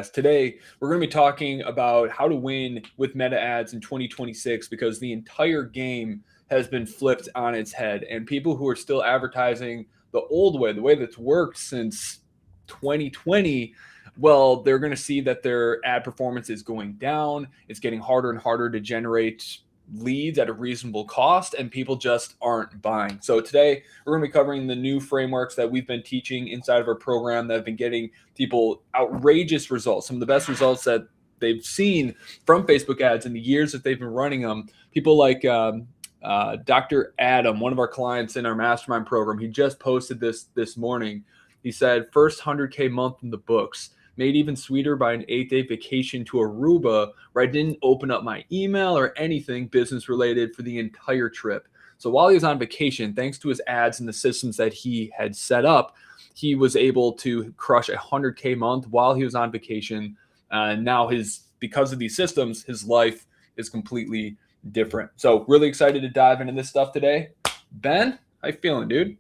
Today, we're going to be talking about how to win with meta ads in 2026 because the entire game has been flipped on its head. And people who are still advertising the old way, the way that's worked since 2020, well, they're going to see that their ad performance is going down. It's getting harder and harder to generate leads at a reasonable cost, and people just aren't buying. So today we're going to be covering the new frameworks that we've been teaching inside of our program that have been getting people outrageous results, some of the best results that they've seen from Facebook ads in the years that they've been running them. People like Dr. Adam, one of our clients in our mastermind program, he just posted this morning. He said, first 100K month in the books, made even sweeter by an 8-day vacation to Aruba where I didn't open up my email or anything business related for the entire trip. So while he was on vacation, thanks to his ads and the systems that he had set up, he was able to crush 100K month while he was on vacation. Now because of these systems, his life is completely different. So really excited to dive into this stuff today. Ben, how you feeling, dude?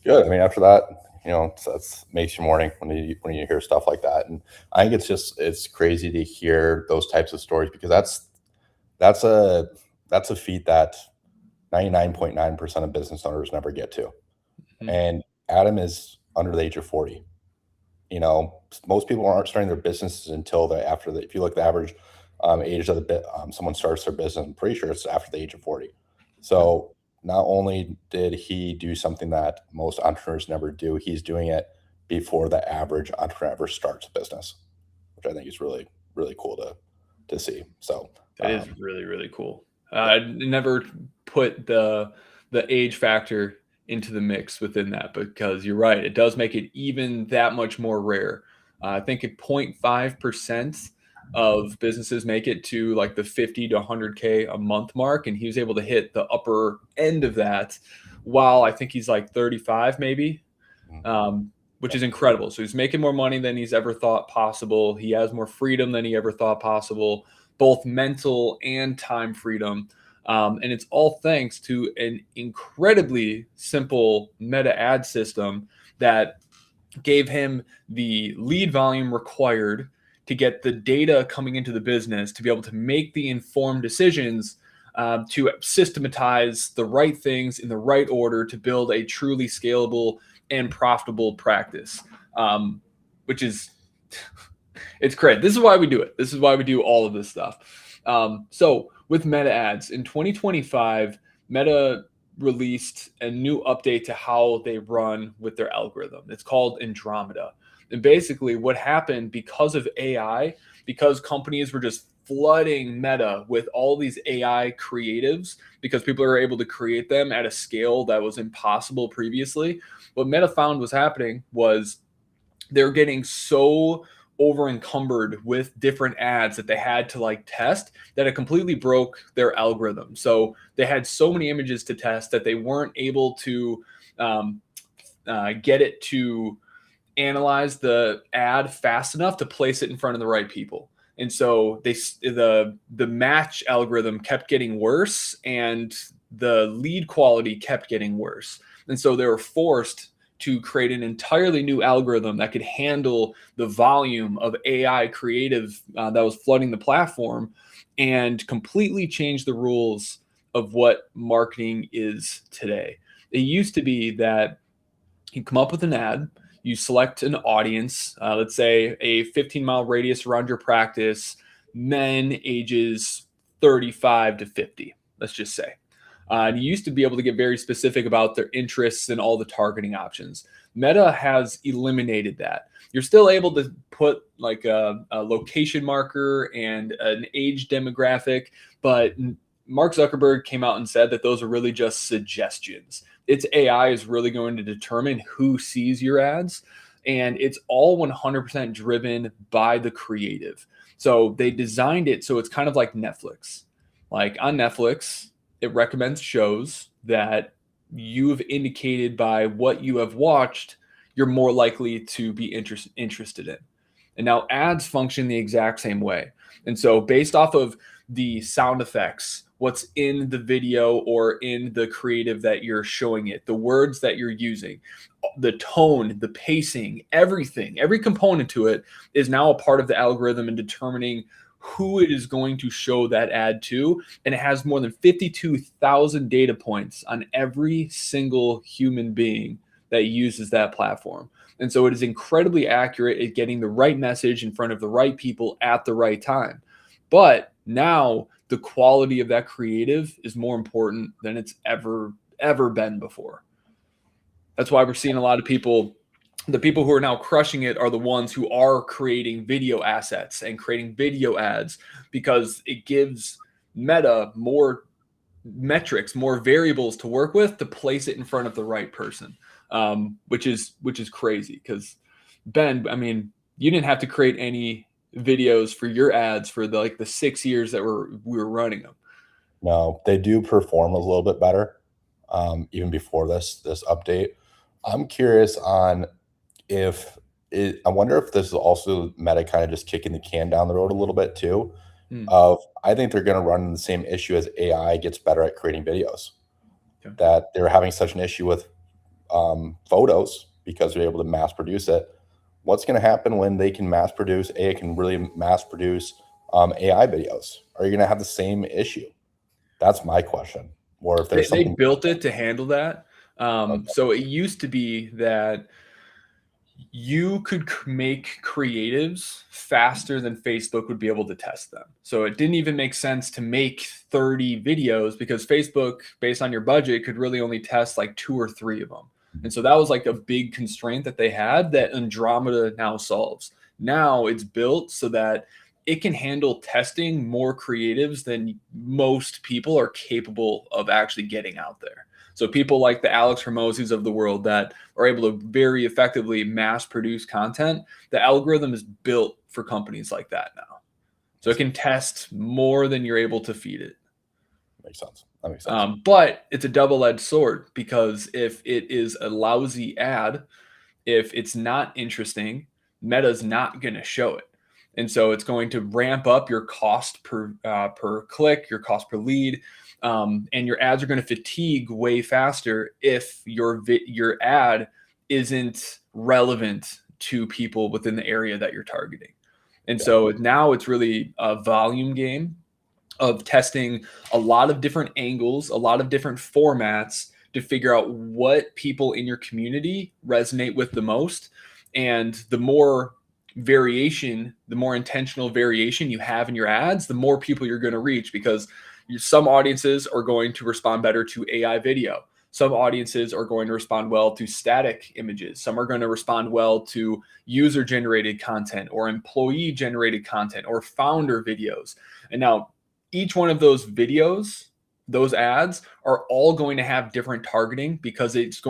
Good. I mean, after that, that makes your morning when you hear stuff like that. And I think it's crazy to hear those types of stories because that's a feat that 99.9% of business owners never get to. Mm-hmm. And Adam is under the age of 40. Most people aren't starting their businesses until if you look at the average age of someone starts their business, I'm pretty sure it's after the age of 40. So not only did he do something that most entrepreneurs never do, he's doing it before the average entrepreneur ever starts a business, which I think is really, really cool to see. So that is really, really cool. I never put the age factor into the mix within that because you're right. It does make it even that much more rare. I think at 0.5% of businesses make it to like the 50 to 100K a month mark. And he was able to hit the upper end of that while I think he's like 35 maybe, which is incredible. So he's making more money than he's ever thought possible. He has more freedom than he ever thought possible, both mental and time freedom. And it's all thanks to an incredibly simple meta ad system that gave him the lead volume required to get the data coming into the business to be able to make the informed decisions, to systematize the right things in the right order to build a truly scalable and profitable practice, which is, it's great. This is why we do it. This is why we do all of this stuff. So with meta ads in 2025, Meta released a new update to how they run with their algorithm. It's called Andromeda. And basically what happened because of AI, because companies were just flooding Meta with all these AI creatives, because people are able to create them at a scale that was impossible previously, what Meta found was happening was they're getting so over encumbered with different ads that they had to test that it completely broke their algorithm. So they had so many images to test that they weren't able to get it to analyze the ad fast enough to place it in front of the right people. And so the match algorithm kept getting worse and the lead quality kept getting worse. And so they were forced to create an entirely new algorithm that could handle the volume of AI creative that was flooding the platform and completely change the rules of what marketing is today. It used to be that you come up with an ad, you select an audience, let's say a 15-mile radius around your practice, men ages 35 to 50, let's just say. And you used to be able to get very specific about their interests and all the targeting options. Meta has eliminated that. You're still able to put like a location marker and an age demographic, but Mark Zuckerberg came out and said that those are really just suggestions. Its AI is really going to determine who sees your ads, and it's all 100% driven by the creative. So they designed it so it's kind of like Netflix. Like on Netflix, it recommends shows that you've indicated by what you have watched, you're more likely to be interested in. And now ads function the exact same way. And so based off of the sound effects, what's in the video or in the creative that you're showing it, the words that you're using, the tone, the pacing, everything, every component to it is now a part of the algorithm in determining who it is going to show that ad to. And it has more than 52,000 data points on every single human being that uses that platform. And so it is incredibly accurate at getting the right message in front of the right people at the right time. But now the quality of that creative is more important than it's ever been before. That's why we're seeing a lot of people, the people who are now crushing it are the ones who are creating video assets and creating video ads, because it gives Meta more metrics, more variables to work with to place it in front of the right person, which is crazy. Because Ben, I mean, you didn't have to create any videos for your ads for the 6 years that we were running them. No, they do perform a little bit better, even before this update. I'm curious on if I wonder if this is also Meta kind of just kicking the can down the road a little bit too. Hmm. I think they're going to run into the same issue as AI gets better at creating videos. Okay. That they're having such an issue with photos because they're able to mass produce it. What's going to happen when they can mass produce? AI can really mass produce AI videos. Are you going to have the same issue? That's my question. Or if there's They something built it to handle that. okay. So it used to be that you could make creatives faster than Facebook would be able to test them. So it didn't even make sense to make 30 videos because Facebook, based on your budget, could really only test like 2 or 3 of them. And so that was like a big constraint that they had that Andromeda now solves. Now it's built so that it can handle testing more creatives than most people are capable of actually getting out there. So people like the Alex Hermosis of the world that are able to very effectively mass produce content, the algorithm is built for companies like that now. So it can test more than you're able to feed it. Makes sense. That makes sense. But it's a double-edged sword, because if it is a lousy ad, if it's not interesting, Meta's not going to show it. And so it's going to ramp up your cost per click, your cost per lead, and your ads are going to fatigue way faster if your ad isn't relevant to people within the area that you're targeting. And so now it's really a volume game of testing a lot of different angles, a lot of different formats to figure out what people in your community resonate with the most. And the more variation, the more intentional variation you have in your ads, the more people you're going to reach, because some audiences are going to respond better to AI video. Some audiences are going to respond well to static images. Some are going to respond well to user generated content or employee generated content or founder videos. And now each one of those videos, those ads are all going to have different targeting, because Meta's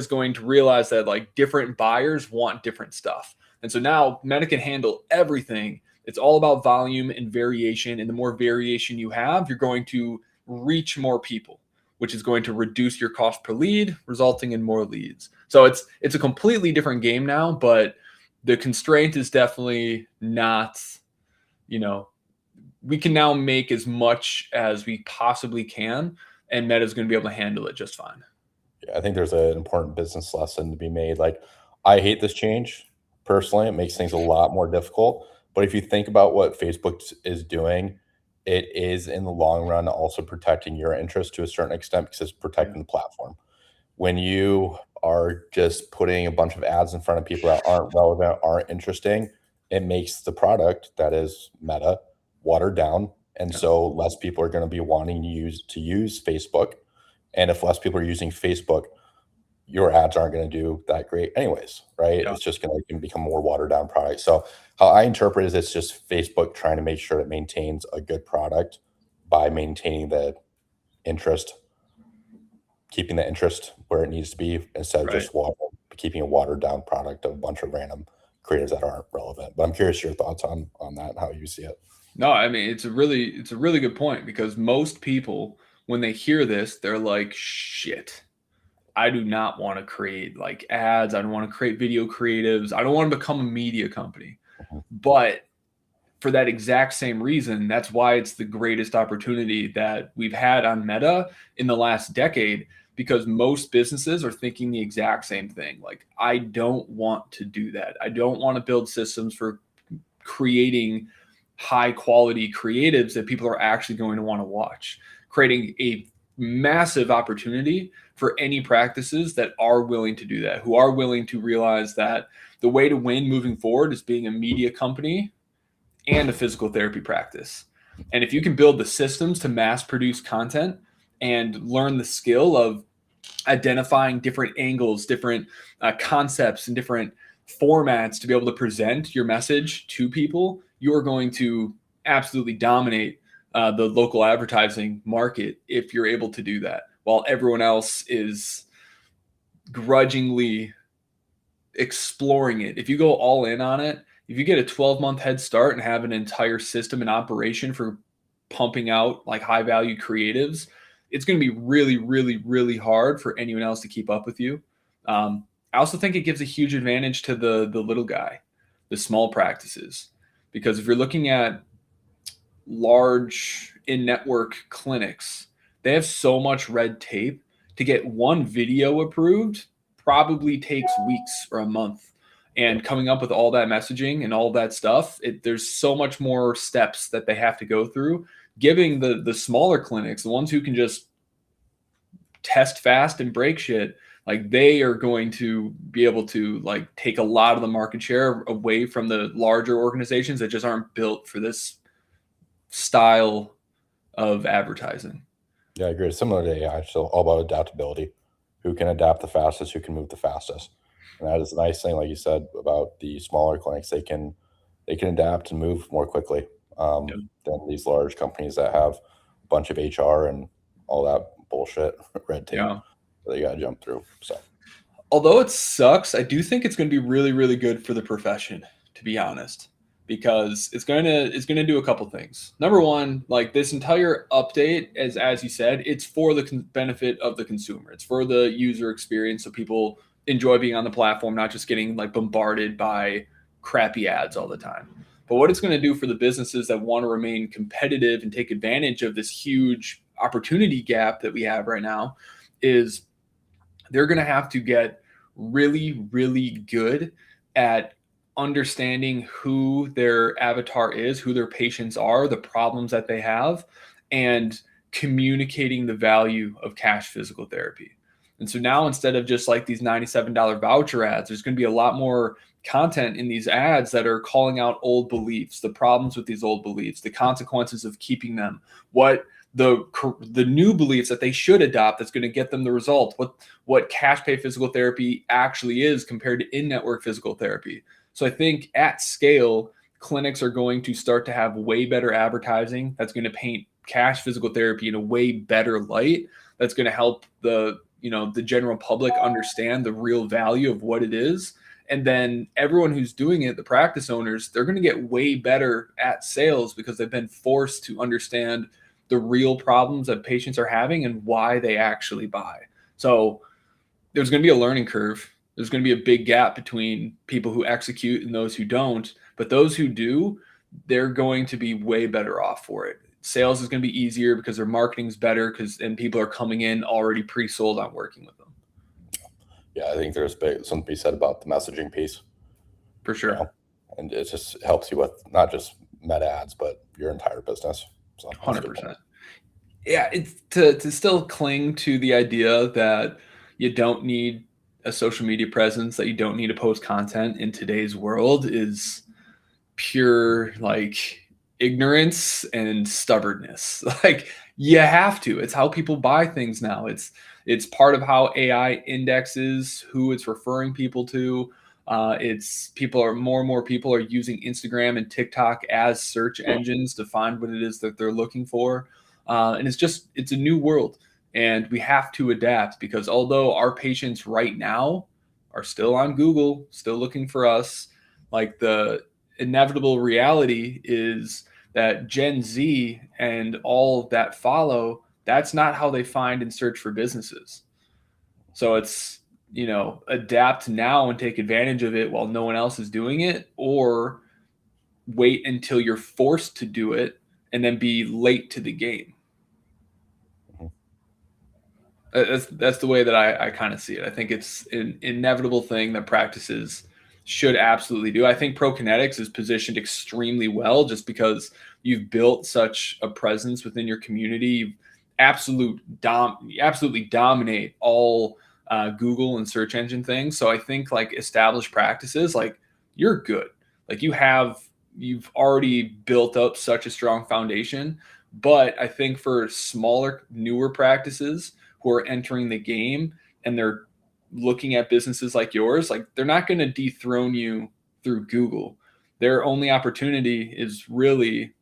going to realize that like different buyers want different stuff. And so now Meta can handle everything. It's all about volume and variation. And the more variation you have, you're going to reach more people, which is going to reduce your cost per lead, resulting in more leads. So it's a completely different game now, but the constraint is definitely not, we can now make as much as we possibly can, and Meta's going to be able to handle it just fine. Yeah, I think there's an important business lesson to be made. Like, I hate this change personally. It makes things a lot more difficult. But if you think about what Facebook is doing, it is in the long run also protecting your interest to a certain extent, because it's protecting the platform. When you are just putting a bunch of ads in front of people that aren't relevant, aren't interesting, it makes the product that is Meta watered down. And so less people are going to be wanting to use Facebook. And if less people are using Facebook, your ads aren't going to do that great anyways, right? Yeah. It's just going to become a more watered down product. So how I interpret it is it's just Facebook trying to make sure it maintains a good product by maintaining the interest, keeping the interest where it needs to be, instead of just keeping a watered down product of a bunch of random creators that aren't relevant. But I'm curious your thoughts on that and how you see it. No, I mean, it's a really good point, because most people, when they hear this, they're like, shit, I do not want to create like ads. I don't want to create video creatives. I don't want to become a media company. Mhm. But for that exact same reason, that's why it's the greatest opportunity that we've had on Meta in the last decade, because most businesses are thinking the exact same thing. Like, I don't want to do that. I don't want to build systems for creating high quality creatives that people are actually going to want to watch, creating a massive opportunity for any practices that are willing to do that, who are willing to realize that the way to win moving forward is being a media company and a physical therapy practice. And if you can build the systems to mass produce content and learn the skill of identifying different angles, different concepts, and different formats to be able to present your message to people, you are going to absolutely dominate the local advertising market if you're able to do that, while everyone else is grudgingly exploring it. If you go all in on it, if you get a 12-month head start and have an entire system in operation for pumping out like high value creatives, it's going to be really, really, really hard for anyone else to keep up with you. I also think it gives a huge advantage to the little guy, the small practices, because if you're looking at large in-network clinics, they have so much red tape. To get one video approved probably takes weeks or a month. And coming up with all that messaging and all that stuff, there's so much more steps that they have to go through. Giving the smaller clinics, the ones who can just test fast and break shit, like they are going to be able to like take a lot of the market share away from the larger organizations that just aren't built for this style of advertising. Yeah, I agree. Similar to AI, so all about adaptability. Who can adapt the fastest? Who can move the fastest? And that is a nice thing, like you said, about the smaller clinics. They can adapt and move more quickly Yep. than these large companies that have a bunch of HR and all that bullshit, red tape Yeah. that you got to jump through. So Although it sucks, I do think it's going to be really, really good for the profession, to be honest, because it's going to do a couple things. Number one, like this entire update, as you said, it's for the benefit of the consumer. It's for the user experience, so people enjoy being on the platform, not just getting like bombarded by crappy ads all the time. But what it's going to do for the businesses that want to remain competitive and take advantage of this huge opportunity gap that we have right now is they're going to have to get really, really good at understanding who their avatar is, who their patients are, the problems that they have, and communicating the value of cash physical therapy. And so now instead of just like these $97 voucher ads, there's going to be a lot more content in these ads that are calling out old beliefs, the problems with these old beliefs, the consequences of keeping them, what the new beliefs that they should adopt that's going to get them the result, what cash pay physical therapy actually is compared to in-network physical therapy. So I think at scale, clinics are going to start to have way better advertising that's going to paint cash physical therapy in a way better light, that's going to help the general public understand the real value of what it is. And then everyone who's doing it, the practice owners, they're going to get way better at sales because they've been forced to understand the real problems that patients are having and why they actually buy. So there's going to be a learning curve. There's going to be a big gap between people who execute and those who don't. But those who do, they're going to be way better off for it. Sales is going to be easier because their marketing's better and people are coming in already pre-sold on working with them. yeah, I think there's something to be said about the messaging piece, For you sure. know, and it just helps you with not just meta ads, but your entire business. So that's a good point. 100%. Yeah, it's to still cling to the idea that you don't need a social media presence, that you don't need to post content in today's world is pure like ignorance and stubbornness. Like you have to. It's how people buy things now. It's part of how AI indexes who it's referring people to. It's people are more and more people are using Instagram and TikTok as search engines to find what it is that they're looking for. And it's a new world, and we have to adapt because although our patients right now are still on Google, still looking for us, like the inevitable reality is that Gen Z and all that follow, that's not how they find and search for businesses. So it's, adapt now and take advantage of it while no one else is doing it, or wait until you're forced to do it and then be late to the game. That's the way that I kind of see it. I think it's an inevitable thing that practices should absolutely do. I think ProKinetics is positioned extremely well just because you've built such a presence within your community. You absolutely dominate all Google and search engine things. So I think like established practices, like you're good. Like you've already built up such a strong foundation. But I think for smaller, newer practices who are entering the game and they're looking at businesses like yours, like they're not going to dethrone you through Google. Their only opportunity is really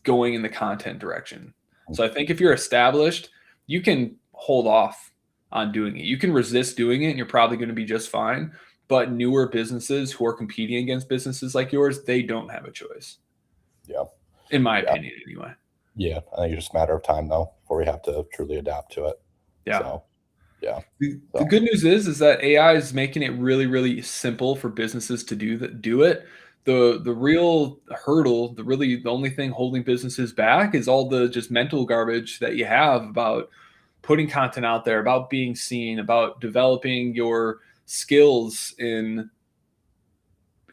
going in the content direction. So I think if you're established, you can hold off on doing it. You can resist doing it and you're probably going to be just fine. But newer businesses who are competing against businesses like yours, they don't have a choice. Yeah. In my opinion, anyway. Yeah. I think it's just a matter of time, though, before we have to truly adapt to it. Yeah. So, yeah. The good news is that AI is making it really, really simple for businesses to do it. The real hurdle, the only thing holding businesses back is all the just mental garbage that you have about putting content out there, about being seen, about developing your skills in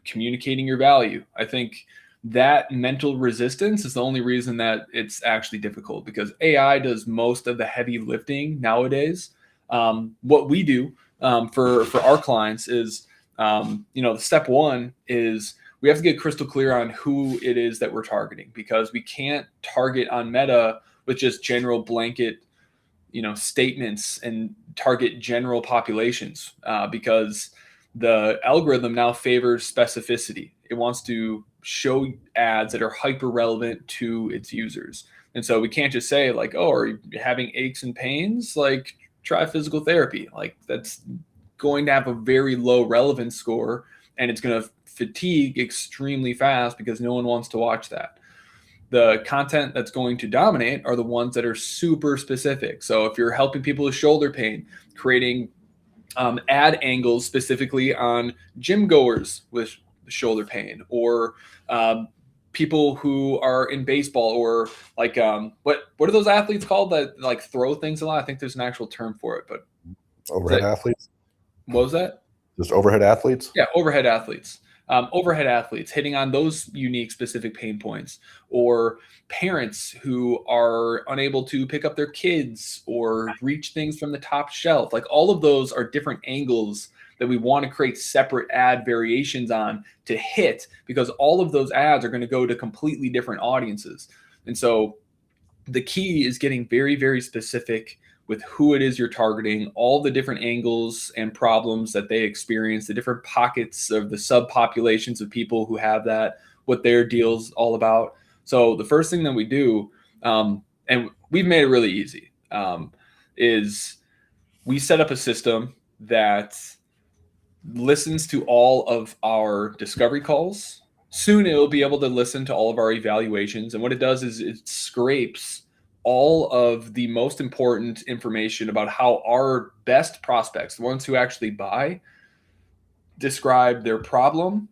communicating your value. I think that mental resistance is the only reason that it's actually difficult, because AI does most of the heavy lifting nowadays. What we do for our clients is, step one is we have to get crystal clear on who it is that we're targeting, because we can't target on Meta with just general blanket, statements and target general populations, because the algorithm now favors specificity. It wants to show ads that are hyper relevant to its users. And so we can't just say like, oh, are you having aches and pains? Like, try physical therapy. Like, that's going to have a very low relevance score, and it's going to fatigue extremely fast because no one wants to watch that. The content that's going to dominate are the ones that are super specific. So if you're helping people with shoulder pain, creating ad angles specifically on gym goers with shoulder pain, or people who are in baseball, or like what are those athletes called that like throw things a lot? I think there's an actual term for it, but overhead athletes. What was that? Just overhead athletes? Yeah, overhead athletes. Overhead athletes hitting on those unique specific pain points, or parents who are unable to pick up their kids or reach things from the top shelf. Like, all of those are different angles that we want to create separate ad variations on to hit, because all of those ads are going to go to completely different audiences. And so the key is getting very, very specific with who it is you're targeting, all the different angles and problems that they experience, the different pockets of the subpopulations of people who have that, what their deal's all about. So the first thing that we do, and we've made it really easy, is we set up a system that listens to all of our discovery calls. Soon it'll be able to listen to all of our evaluations. And what it does is it scrapes all of the most important information about how our best prospects, the ones who actually buy, describe their problem,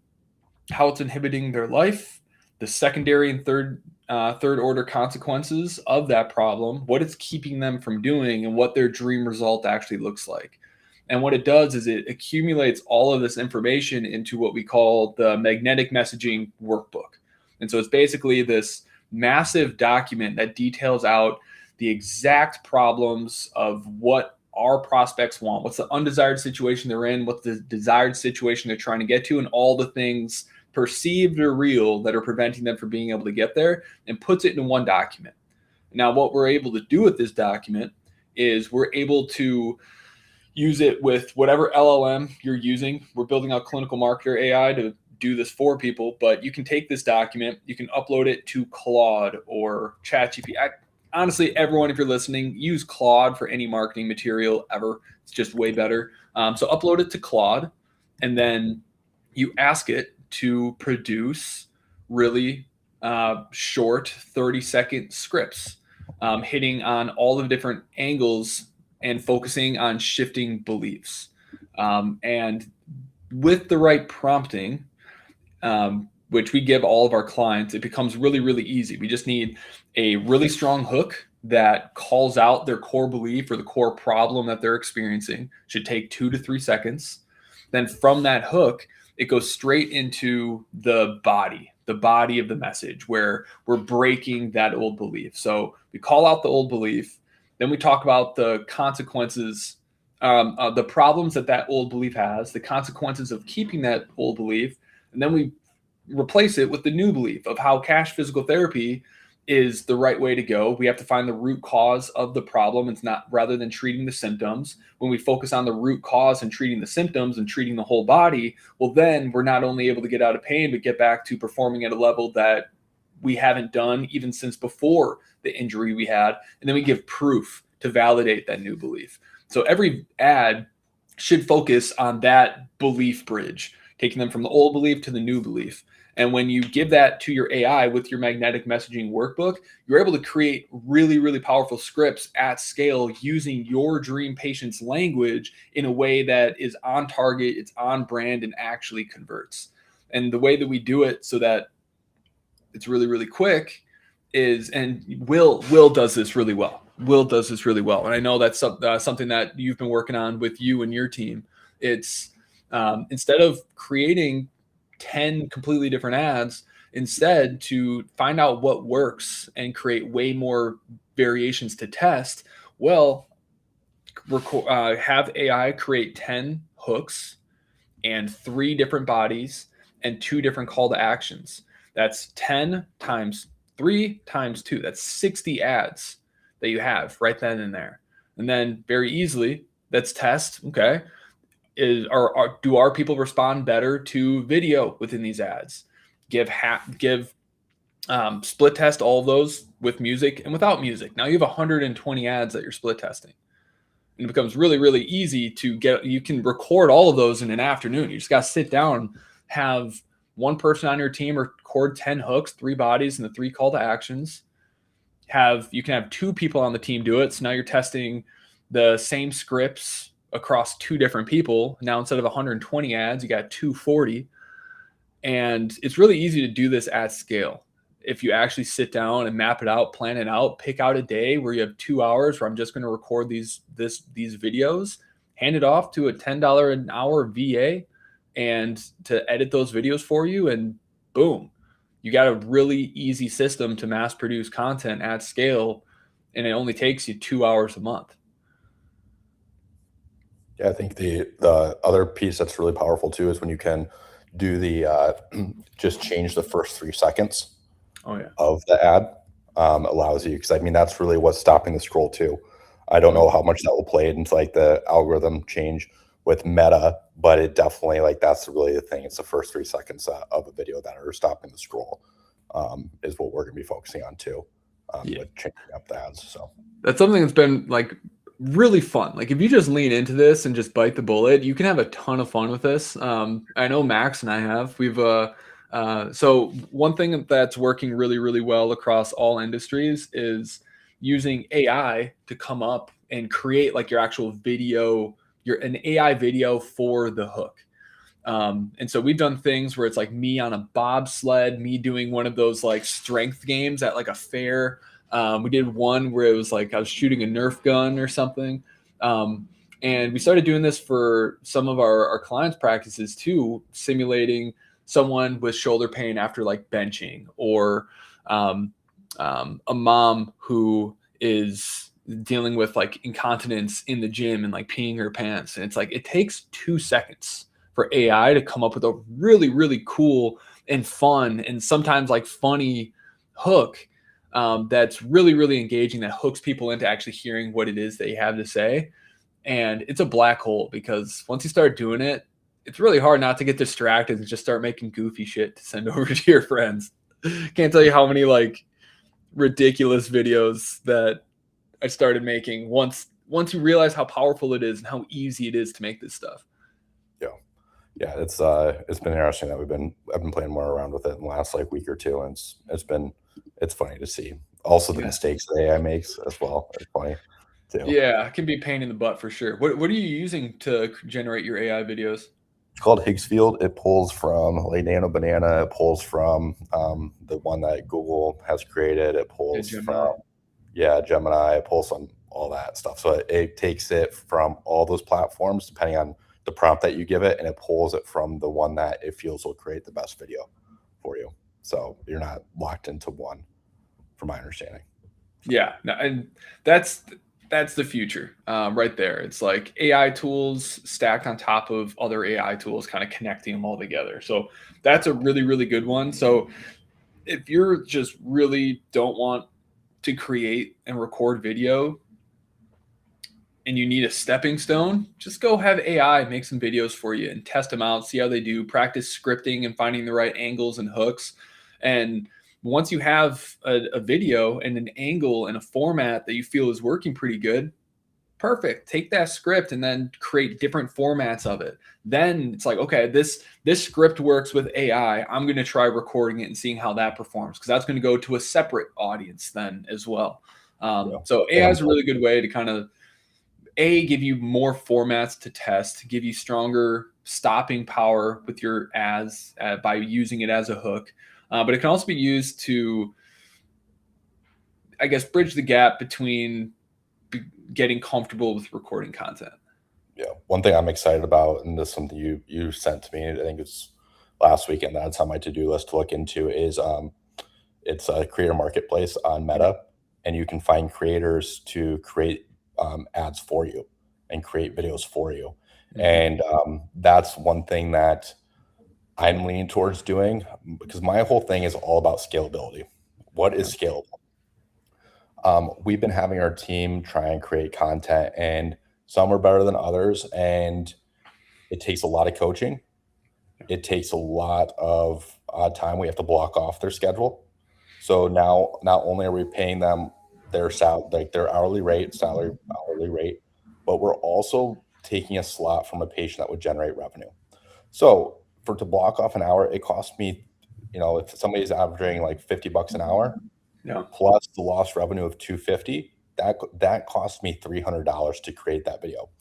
how it's inhibiting their life, the secondary and third order consequences of that problem, what it's keeping them from doing, and what their dream result actually looks like. And what it does is it accumulates all of this information into what we call the magnetic messaging workbook. And so it's basically this massive document that details out the exact problems of what our prospects want, what's the undesired situation they're in, what's the desired situation they're trying to get to, and all the things perceived or real that are preventing them from being able to get there, and puts it in one document. Now, what we're able to do with this document is we're able to use it with whatever LLM you're using. We're building out Clinical Marketer AI to do this for people, but you can take this document, you can upload it to Claude or ChatGPT. Honestly, everyone, if you're listening, use Claude for any marketing material ever. It's just way better. So upload it to Claude, and then you ask it to produce really short 30-second scripts, hitting on all the different angles and focusing on shifting beliefs. And with the right prompting, which we give all of our clients, it becomes really, really easy. We just need a really strong hook that calls out their core belief or the core problem that they're experiencing. Should take 2 to 3 seconds. Then from that hook, it goes straight into the body of the message, where we're breaking that old belief. So we call out the old belief, then we talk about the consequences, the problems that old belief has, the consequences of keeping that old belief, and then we replace it with the new belief of how cash physical therapy is the right way to go. We have to find the root cause of the problem. It's not, rather than treating the symptoms. When we focus on the root cause and treating the symptoms and treating the whole body, well, then we're not only able to get out of pain, but get back to performing at a level that we haven't done even since before the injury we had. And then we give proof to validate that new belief. So every ad should focus on that belief bridge, taking them from the old belief to the new belief. And when you give that to your AI with your magnetic messaging workbook, you're able to create really, really powerful scripts at scale using your dream patient's language in a way that is on target, it's on brand, and actually converts. And the way that we do it so that it's really, really quick is, and Will does this really well. Will does this really well. And I know that's something that you've been working on with you and your team. It's instead of creating 10 completely different ads, instead to find out what works and create way more variations to test, well, have AI create 10 hooks and 3 different bodies and 2 different call to actions. That's 10 times 3 times 2. That's 60 ads that you have right then and there. And then very easily, let's test, okay, do our people respond better to video within these ads? Give split test all of those with music and without music. Now you have 120 ads that you're split testing. And it becomes really, really easy to get. You can record all of those in an afternoon. You just got to sit down, have one person on your team record 10 hooks, 3 bodies, and the 3 call to actions. You can have 2 people on the team do it. So now you're testing the same scripts across 2 different people. Now, instead of 120 ads, you got 240. And it's really easy to do this at scale. If you actually sit down and map it out, plan it out, pick out a day where you have 2 hours where I'm just going to record these videos, hand it off to a $10 an hour VA and to edit those videos for you, and boom, you got a really easy system to mass produce content at scale, and it only takes you 2 hours a month. Yeah, I think the other piece that's really powerful too is when you can do the just change the first 3 seconds of the ad. Allows you, because I mean that's really what's stopping the scroll too. I don't know how much that will play into like the algorithm change with Meta, but it definitely, like, that's really the thing. It's the first 3 seconds of a video that are stopping the scroll, is what we're gonna be focusing on too, with changing up the ads. So that's something that's been like really fun. Like if you just lean into this and just bite the bullet, you can have a ton of fun with this. I know Max and I have. So one thing that's working really, really well across all industries is using AI to come up and create like your actual video, an AI video for the hook. And so we've done things where it's like me on a bobsled, me doing one of those like strength games at like a fair. We did one where it was like I was shooting a Nerf gun or something. And we started doing this for some of our clients' practices too, simulating someone with shoulder pain after like benching, or a mom who is dealing with like incontinence in the gym and like peeing her pants. And it's like, it takes 2 seconds for AI to come up with a really, really cool and fun and sometimes like funny hook that's really, really engaging, that hooks people into actually hearing what it is they have to say. And it's a black hole, because once you start doing it, it's really hard not to get distracted and just start making goofy shit to send over to your friends. Can't tell you how many like ridiculous videos that I started making once you realize how powerful it is and how easy it is to make this stuff. Yeah, it's been interesting that I've been playing more around with it in the last like week or two, and it's funny to see. Also the mistakes that AI makes as well. It's funny too. Yeah, it can be a pain in the butt for sure. What are you using to generate your AI videos? It's called Higgsfield. It pulls from like Nano Banana. It pulls from the one that Google has created. It Yeah, pulls from Gemini. Gemini. It pulls from all that stuff. So it takes it from all those platforms, depending on the prompt that you give it, and it pulls it from the one that it feels will create the best video for you. So you're not locked into one, from my understanding. Yeah, no, and that's the future right there. It's like AI tools stacked on top of other AI tools, kind of connecting them all together. So that's a really, really good one. So if you're just really don't want to create and record video and you need a stepping stone, just go have AI make some videos for you and test them out, see how they do, practice scripting and finding the right angles and hooks. And once you have a video and an angle and a format that you feel is working pretty good, perfect. Take that script and then create different formats of it. Then it's like, okay, this script works with AI. I'm going to try recording it and seeing how that performs, because that's going to go to a separate audience then as well. So AI is a really good way to kind of give you more formats to test, give you stronger stopping power with your ads by using it as a hook. But it can also be used to, I guess, bridge the gap between getting comfortable with recording content. Yeah, one thing I'm excited about, and this is something you sent to me, I think it's last weekend, that's on my to-do list to look into, is it's a creator marketplace on Meta, and you can find creators to create ads for you and create videos for you. And that's one thing that I'm leaning towards doing, because my whole thing is all about scalability. What is scalable? We've been having our team try and create content, and some are better than others, and it takes a lot of coaching. It takes a lot of time. We have to block off their schedule. So now, not only are we paying them their their hourly rate, hourly rate, but we're also taking a slot from a patient that would generate revenue. So to block off an hour, it costs me, if somebody's averaging like $50 an hour, plus the lost revenue of $250, that cost me $300 to create that video.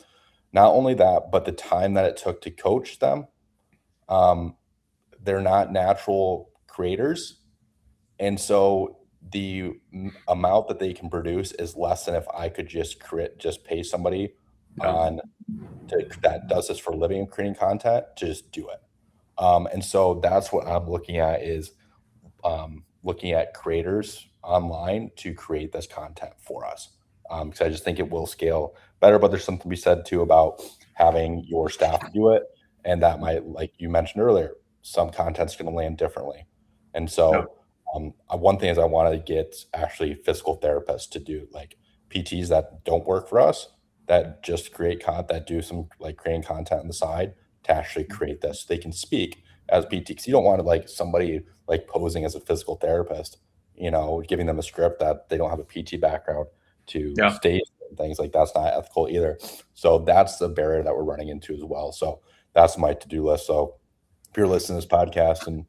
Not only that, but the time that it took to coach them, they're not natural creators. And so the amount that they can produce is less than if I could just pay somebody that does this for a living and creating content to just do it. And so that's what I'm looking at, is looking at creators online to create this content for us. Because I just think it will scale better, but there's something to be said too about having your staff do it. And that might, like you mentioned earlier, some content's going to land differently. And so one thing is I want to get actually physical therapists to do, like PTs that don't work for us, that just create content, that do some like creating content on the side to actually create this. They can speak as PT, because you don't want to like somebody like posing as a physical therapist, giving them a script that they don't have a PT background to stage and things like that's not ethical either. So that's the barrier that we're running into as well. So that's my to-do list. So if you're listening to this podcast and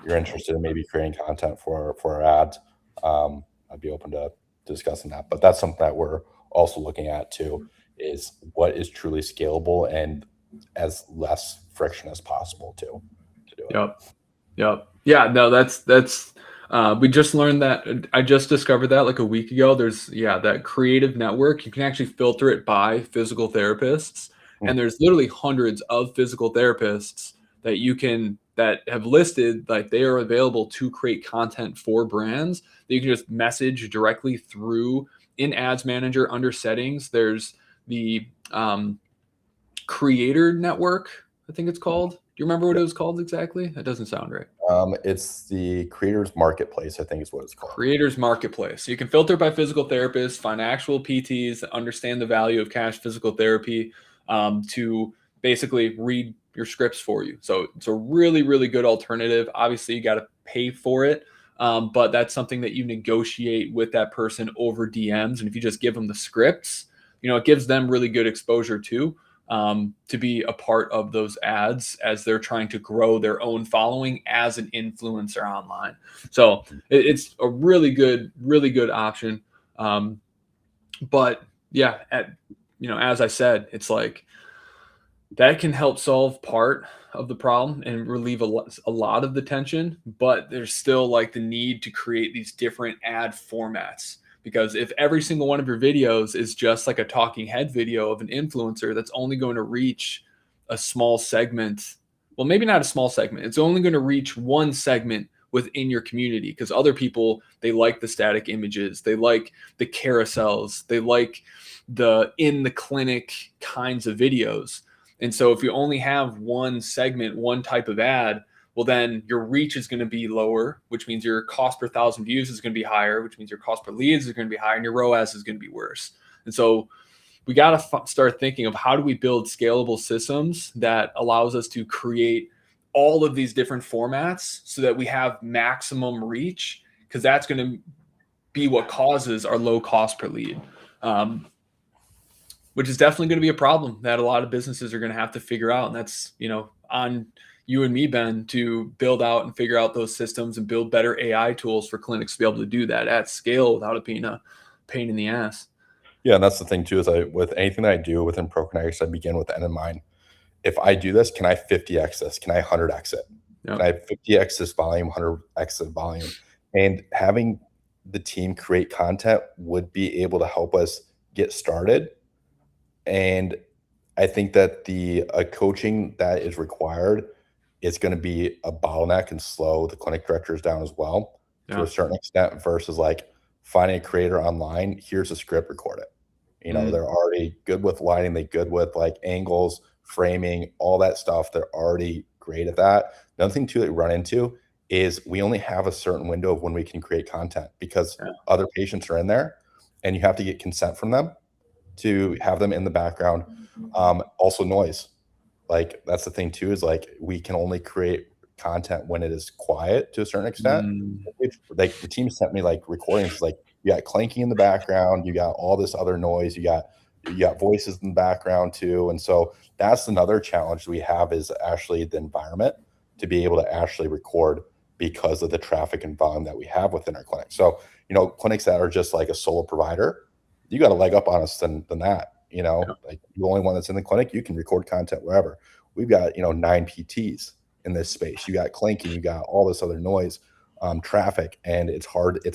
you're interested in maybe creating content for our ads, I'd be open to discussing that. But that's something that we're also looking at too, is what is truly scalable and as less friction as possible to do it. Yep. Yeah, no, that's we just learned that. I just discovered that like a week ago. There's that creative network. You can actually filter it by physical therapists. And there's literally hundreds of physical therapists that have listed like they are available to create content for brands that you can just message directly through in Ads Manager under settings. There's the Creator Network, I think it's called. Do you remember what it was called exactly? That doesn't sound right. It's the Creators Marketplace, I think is what it's called. Creators Marketplace. So you can filter by physical therapists, find actual PTs that understand the value of Cash physical therapy to basically read your scripts for you. So it's a really, really good alternative. Obviously, you got to pay for it, but that's something that you negotiate with that person over DMs. And if you just give them the scripts, it gives them really good exposure too. To be a part of those ads as they're trying to grow their own following as an influencer online. So it's a really good option. But yeah, as I said, it's like That can help solve part of the problem and relieve a lot of the tension, but there's still like the need to create these different ad formats. Because if every single one of your videos is just like a talking head video of an influencer that's only going to reach a small segment, well, maybe not a small segment, it's only going to reach one segment within your community because other people, they like the static images, they like the carousels, they like the in the clinic kinds of videos. And so if you only have one segment, one type of ad, well, then your reach is going to be lower, which means your cost per thousand views is going to be higher, which means your cost per leads is going to be higher, and your ROAS is going to be worse. And so we got to start thinking of how do we build scalable systems that allows us to create all of these different formats so that we have maximum reach, because that's going to be what causes our low cost per lead. Which is definitely going to be a problem that a lot of businesses are going to have to figure out. And that's, on you and me, Ben, to build out and figure out those systems and build better AI tools for clinics to be able to do that at scale without it being a pain in the ass. Yeah, and that's the thing too, is with anything that I do within ProConnects, I begin with the end in mind. If I do this, can I 50x this? Can I 100x it? Yep. Can I 50x this volume, 100x the volume? And having the team create content would be able to help us get started. And I think that the coaching that is required is going to be a bottleneck and slow the clinic directors down as well to Yeah. a certain extent versus like finding a creator online. Here's a script, record it. They're already good with lighting, they good with like angles, framing, all that stuff. They're already great at that. Another thing too that we run into is we only have a certain window of when we can create content because Yeah. other patients are in there and you have to get consent from them to have them in the background. Also noise. Like that's the thing too, is like we can only create content when it is quiet to a certain extent. Like the team sent me like recordings, like you got clanking in the background, you got all this other noise, you got voices in the background too. And so that's another challenge we have, is actually the environment to be able to actually record because of the traffic and volume that we have within our clinic. So, clinics that are just like a solo provider, you got a leg up on us than that. Yeah. Like the only one that's in the clinic, you can record content wherever. We've got, 9 PTs in this space. You got clanking, you got all this other noise, traffic, and it's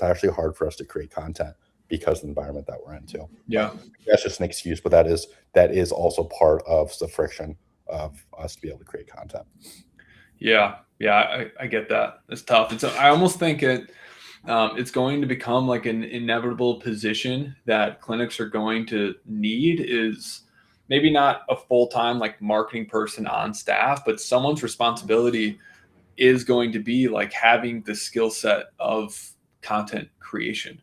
actually hard for us to create content because of the environment that we're in too. Yeah. But that's just an excuse, but that is also part of the friction of us to be able to create content. Yeah. Yeah. I get that. It's tough. I almost think it's going to become like an inevitable position that clinics are going to need, is maybe not a full-time like marketing person on staff, but someone's responsibility is going to be like having the skill set of content creation.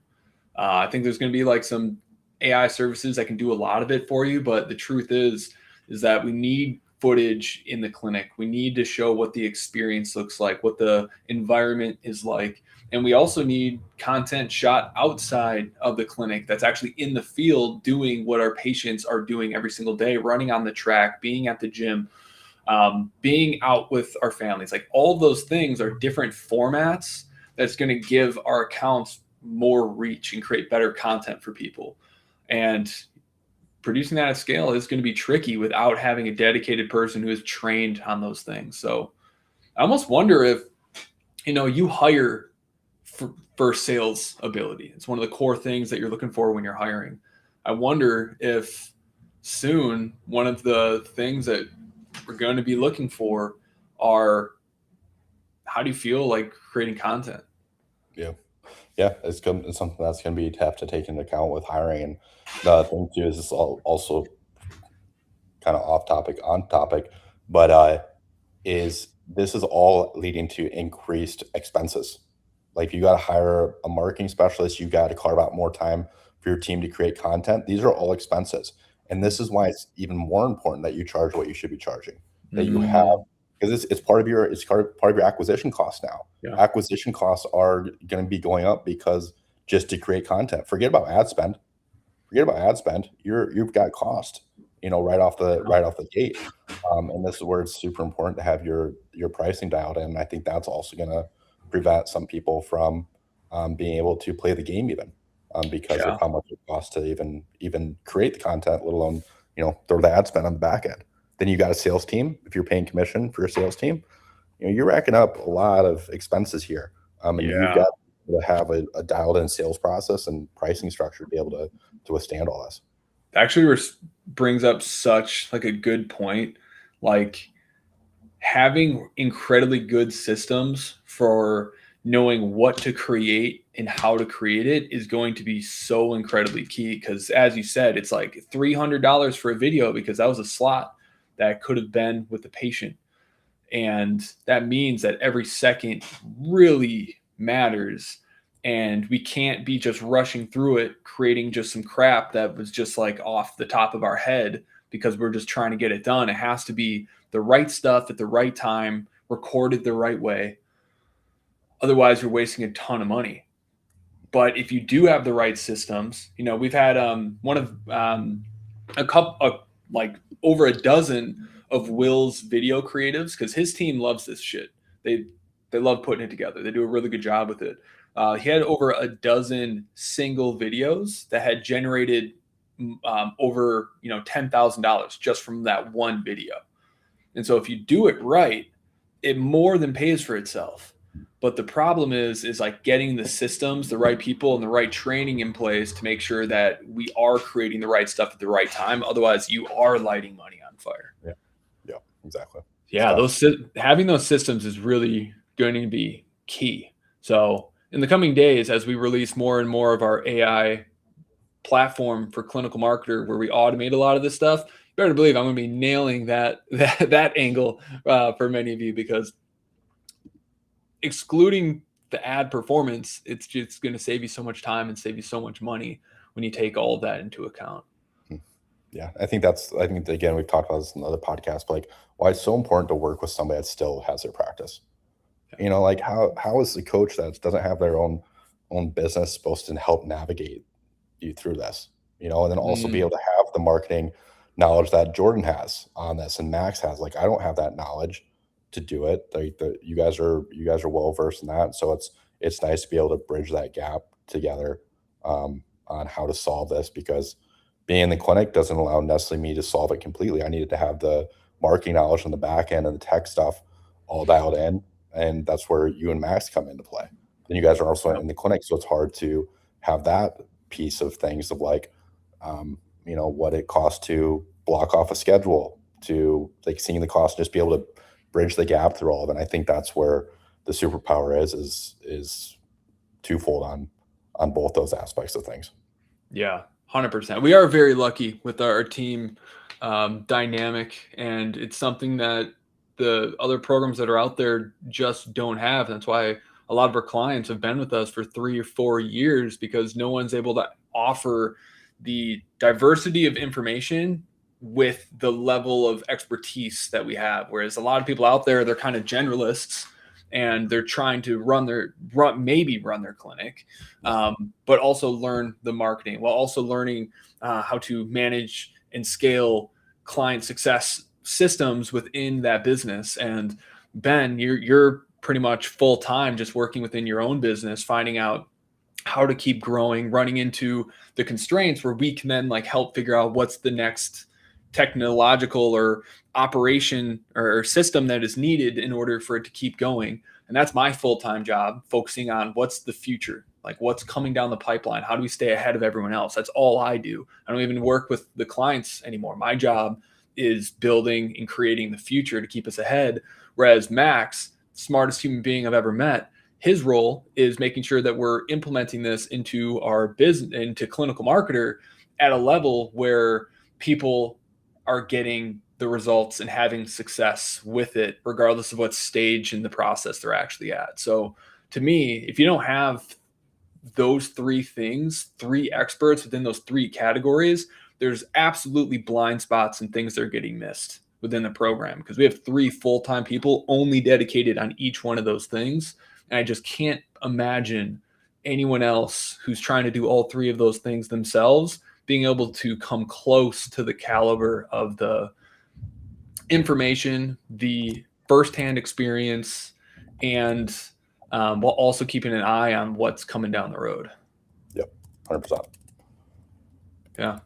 I think there's going to be like some AI services that can do a lot of it for you, but the truth is that we need footage in the clinic. We need to show what the experience looks like, what the environment is like. And we also need content shot outside of the clinic that's actually in the field doing what our patients are doing every single day, running on the track, being at the gym, being out with our families. Like all those things are different formats that's going to give our accounts more reach and create better content for people. And producing that at scale is going to be tricky without having a dedicated person who is trained on those things. So I almost wonder if, you hire for sales ability. It's one of the core things that you're looking for when you're hiring. I wonder if soon one of the things that we're going to be looking for are, how do you feel like creating content? Yeah. Yeah, it's something that's going to be have to take into account with hiring. And the thing too is it's also kind of off topic, on topic, but is this is all leading to increased expenses. Like you got to hire a marketing specialist, you got to carve out more time for your team to create content. These are all expenses, and this is why it's even more important that you charge what you should be charging. That you have, because it's part of your acquisition cost now. Yeah. Acquisition costs are going to be going up because just to create content. Forget about ad spend. You've got cost, right off the gate. And this is where it's super important to have your pricing dialed in. And I think that's also going to prevent some people from being able to play the game even because of how much it costs to even create the content, let alone throw the ad spend on the back end. then you got a sales team. If you're paying commission for your sales team, you're racking up a lot of expenses here. And you've got to have a dialed in sales process and pricing structure to be able to withstand all this. Actually brings up such like a good point. Like having incredibly good systems for knowing what to create and how to create it is going to be so incredibly key. Because as you said, it's like $300 for a video because that was a slot that could have been with the patient. And that means that every second really matters. And we can't be just rushing through it, creating just some crap that was just like off the top of our head because we're just trying to get it done. It has to be the right stuff at the right time, recorded the right way. Otherwise, you're wasting a ton of money. But if you do have the right systems, we've had like over a dozen of Will's video creatives because his team loves this shit. They love putting it together. They do a really good job with it. He had over a dozen single videos that had generated over $10,000 just from that one video. And so if you do it right, it more than pays for itself. But the problem is like getting the systems, the right people, and the right training in place to make sure that we are creating the right stuff at the right time. Otherwise, you are lighting money on fire. Yeah, exactly. Yeah, having those systems is really going to be key. So in the coming days, as we release more and more of our AI platform for clinical marketer, where we automate a lot of this stuff, you better believe I'm going to be nailing that angle for many of you, because excluding the ad performance, it's just going to save you so much time and save you so much money when you take all of that into account. Yeah, I think again, we've talked about this in other podcasts, but like why it's so important to work with somebody that still has their practice. Like how is the coach that doesn't have their own business supposed to help navigate you through this? And then also be able to have the marketing knowledge that Jordan has on this and Max has. Like I don't have that knowledge to do it. Like you guys are well versed in that. So it's nice to be able to bridge that gap together on how to solve this, because being in the clinic doesn't allow necessarily me to solve it completely. I needed to have the marketing knowledge on the back end and the tech stuff all dialed in. And that's where you and Max come into play. And you guys are also in the clinic. So it's hard to have that piece of things of like, what it costs to block off a schedule, to like seeing the cost, just be able to bridge the gap through all of it. And I think that's where the superpower is twofold on both those aspects of things. Yeah, 100%. We are very lucky with our team dynamic, and it's something that the other programs that are out there just don't have. That's why a lot of our clients have been with us for 3 or 4 years, because no one's able to offer the diversity of information with the level of expertise that we have. Whereas a lot of people out there, they're kind of generalists and they're trying to run their clinic, but also learn the marketing while also learning how to manage and scale client success systems within that business. And Ben, you're pretty much full time just working within your own business, finding out how to keep growing, running into the constraints where we can then like help figure out what's the next technological or operation or system that is needed in order for it to keep going. And that's my full-time job, focusing on what's the future, like what's coming down the pipeline. How do we stay ahead of everyone else? That's all I do. I don't even work with the clients anymore. My job is building and creating the future to keep us ahead. Whereas Max, smartest human being I've ever met, his role is making sure that we're implementing this into our business, into clinical marketer at a level where people are getting the results and having success with it, regardless of what stage in the process they're actually at. So to me, if you don't have those 3 things, 3 experts within those 3 categories, there's absolutely blind spots and things that are getting missed within the program, because we have 3 full-time people only dedicated on each one of those things. And I just can't imagine anyone else who's trying to do all 3 of those things themselves being able to come close to the caliber of the information, the firsthand experience, and while also keeping an eye on what's coming down the road. Yep, 100%. Yeah.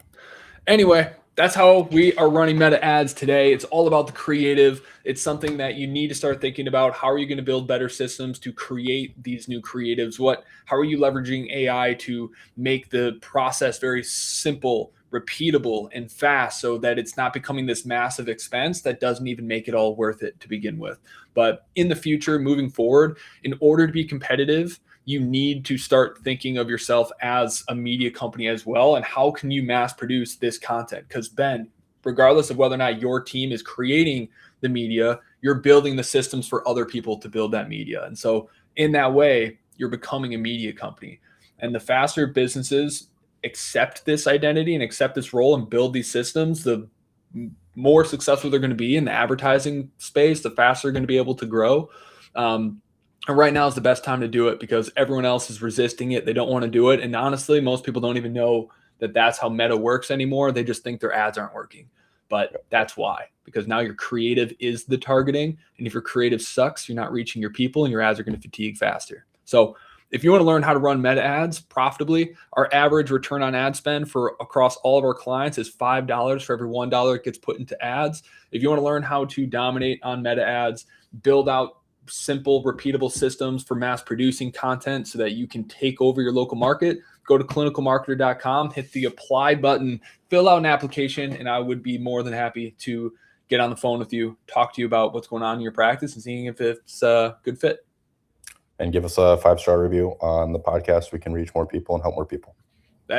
Anyway, that's how we are running meta ads today. It's all about the creative. It's something that you need to start thinking about. How are you going to build better systems to create these new creatives? How are you leveraging AI to make the process very simple, repeatable, and fast so that it's not becoming this massive expense that doesn't even make it all worth it to begin with? But in the future, moving forward, in order to be competitive, you need to start thinking of yourself as a media company as well. And how can you mass produce this content? Because Ben, regardless of whether or not your team is creating the media, you're building the systems for other people to build that media. And so in that way, you're becoming a media company. And the faster businesses accept this identity and accept this role and build these systems, the more successful they're going to be in the advertising space, the faster they're going to be able to grow. And right now is the best time to do it because everyone else is resisting it. They don't want to do it. And honestly, most people don't even know that that's how Meta works anymore. They just think their ads aren't working. But that's why, because now your creative is the targeting. And if your creative sucks, you're not reaching your people and your ads are going to fatigue faster. So if you want to learn how to run Meta ads profitably, our average return on ad spend for across all of our clients is $5 for every $1 it gets put into ads. If you want to learn how to dominate on Meta ads, build out simple, repeatable systems for mass producing content so that you can take over your local market, go to clinicalmarketer.com, hit the apply button, fill out an application, and I would be more than happy to get on the phone with you, talk to you about what's going on in your practice and seeing if it's a good fit. And give us a 5-star review on the podcast. We can reach more people and help more people.